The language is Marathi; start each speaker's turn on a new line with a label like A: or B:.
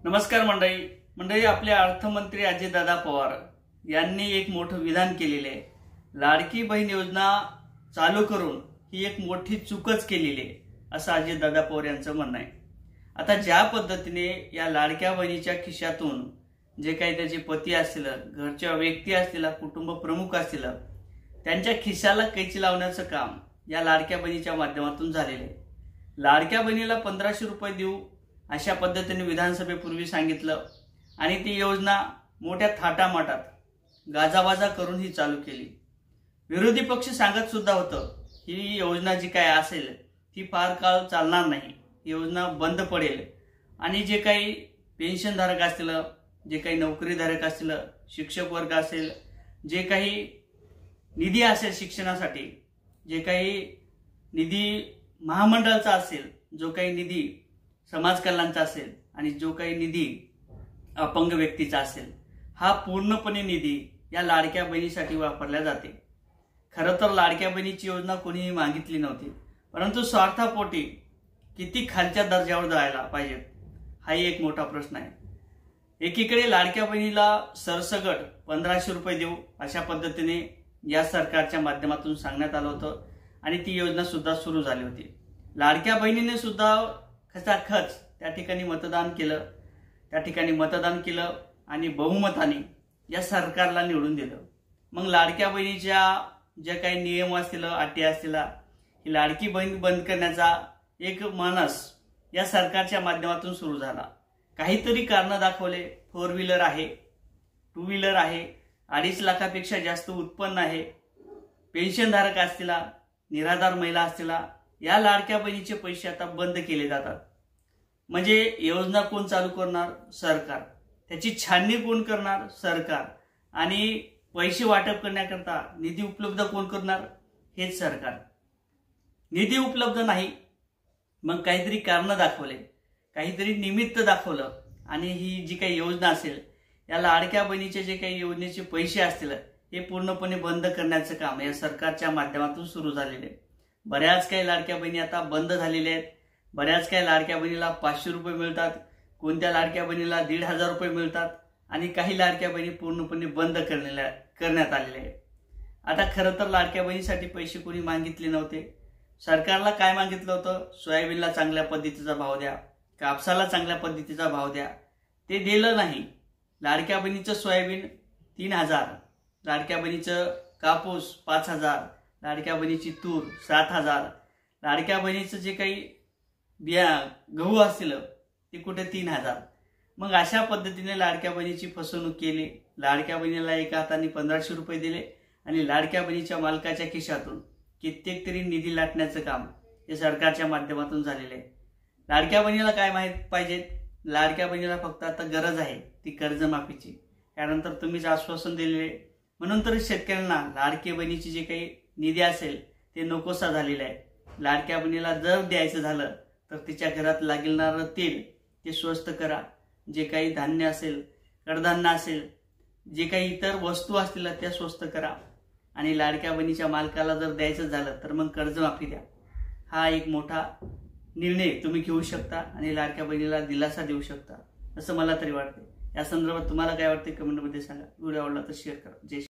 A: नमस्कार मंडळी, आपले अर्थमंत्री अजितदादा पवार यांनी एक मोठं विधान केलेले आहे। लाडकी बहीण योजना चालू करून ही एक मोठी चूकच केलेली आहे असं अजितदादा पवार यांचं म्हणणं आहे। आता ज्या पद्धतीने या लाडक्या बहिणीच्या खिशातून जे काही त्याचे पती असतील, घरच्या व्यक्ती असतील, कुटुंब प्रमुख असतील, त्यांच्या खिशाला कैची लावण्याचं काम या लाडक्या बहिणीच्या माध्यमातून झालेले आहे। लाडक्या बहिणीला 1500 रुपये देऊ अशा पद्धतीने विधानसभेपूर्वी सांगितलं आणि ती योजना मोठ्या थाटामाटात गाजावाजा करून ही चालू केली। विरोधी पक्ष सांगत सुद्धा होतं ही योजना जी काय असेल ती फार काळ चालणार नाही, योजना बंद पडेल आणि जे काही पेन्शनधारक असतील, जे काही नोकरीधारक असतील, शिक्षक वर्ग असेल, जे काही निधी असेल शिक्षणासाठी, जे काही निधी महामंडळाचा असेल, जो काही निधी समाज कल्याणचा असेल आणि जो काही निधी अपंग व्यक्तीचा असेल, हा पूर्णपणे निधी या लाडक्या बहिणीसाठी वापरला जाते। खरं तर लाडक्या बहिणीची योजना कोणीही मागितली नव्हती, परंतु स्वार्थापोटी किती खालच्या दर्जावर जायला पाहिजे हा एक मोठा प्रश्न आहे। एकीकडे लाडक्या बहिणीला सरसगट 1500 रुपये देऊ अशा पद्धतीने या सरकारच्या माध्यमातून सांगण्यात आलं होतं आणि ती योजना सुद्धा सुरू झाली होती। लाडक्या बहिणीने सुद्धा खचाखच त्या ठिकाणी मतदान केलं आणि बहुमताने या सरकारला निवडून दिलं। मग लाडक्या बहिणीच्या ज्या काही नियम असतील, अटी असतील, ही लाडकी बहीण बंद करण्याचा एक मानस या सरकारच्या माध्यमातून सुरू झाला। काहीतरी कारण दाखवले, 4 व्हीलर आहे, 2 व्हीलर आहे, 2.5 लाखापेक्षा जास्त उत्पन्न आहे, पेन्शनधारक असतील, निराधार महिला असतील, या लाडक्या बहिणीचे पैसे आता बंद केले जातात। म्हणजे योजना कोण चालू करणार? सरकार। त्याची छाननी कोण करणार? सरकार। आणि पैसे वाटप करण्याकरता निधी उपलब्ध कोण करणार? हेच सरकार। निधी उपलब्ध नाही, मग काहीतरी कारण दाखवले, काहीतरी निमित्त दाखवलं आणि ही जी काही योजना असेल, या लाडक्या बहिणीचे जे काही योजनेचे पैसे असतील हे पूर्णपणे बंद करण्याचं काम या सरकारच्या माध्यमातून सुरू झालेले आहे। बऱ्याच काही लाडक्या बहिणी आता बंद झालेल्या आहेत। बऱ्याच काही लाडक्या बहिणीला 500 रुपये मिळतात, कोणत्या लाडक्या बहिणीला 1500 रुपये मिळतात आणि काही लाडक्या बहिणी पूर्णपणे बंद करण्यात आलेल्या आहेत। आता खरं तर लाडक्या बहिणीसाठी पैसे कोणी मागितले नव्हते। सरकारला काय मागितलं होतं? सोयाबीनला चांगल्या पद्धतीचा भाव द्या, कापसाला चांगल्या पद्धतीचा भाव द्या, ते दिलं नाही। लाडक्या बहिणीचं सोयाबीन 3000, लाडक्या बहिणीचं कापूस 5000, लाडक्या बहिणीची तूर 7000, लाडक्या बहिणीचं जे काही गहू असतील ते कुठे 3000। मग अशा पद्धतीने लाडक्या बहिणीची फसवणूक केली। लाडक्या बहिणीला एका हाताने 1500 रुपये दिले आणि लाडक्या बहिणीच्या मालकाच्या खिशातून कित्येक तरी निधी लाटण्याचं काम हे सरकारच्या माध्यमातून झालेले आहे। लाडक्या बहिणीला काय माहित पाहिजे? लाडक्या बहिणीला फक्त आता गरज आहे ती कर्जमाफीची। त्यानंतर तुम्हीच आश्वासन दिलेले, म्हणून तर शेतकऱ्यांना लाडक्या बहिणीची जे काही निधी असेल ते नकोसा झालेला आहे। लाडक्या बहिणीला जर द्यायचं झालं तर तिच्या घरात लागणारं तेल ते स्वस्त करा, जे काही धान्य असेल, कडधान्य असेल, जे काही इतर वस्तू असतील त्या स्वस्त करा आणि लाडक्या बहिणीच्या मालकाला जर द्यायचं झालं तर मग कर्जमाफी द्या। हा एक मोठा निर्णय तुम्ही घेऊ शकता आणि लाडक्या बहिणीला दिलासा देऊ शकता असं मला तरी वाटते। या संदर्भात तुम्हाला काय वाटते कमेंटमध्ये सांगा। व्हिडिओ आवडला तर शेअर करा। जय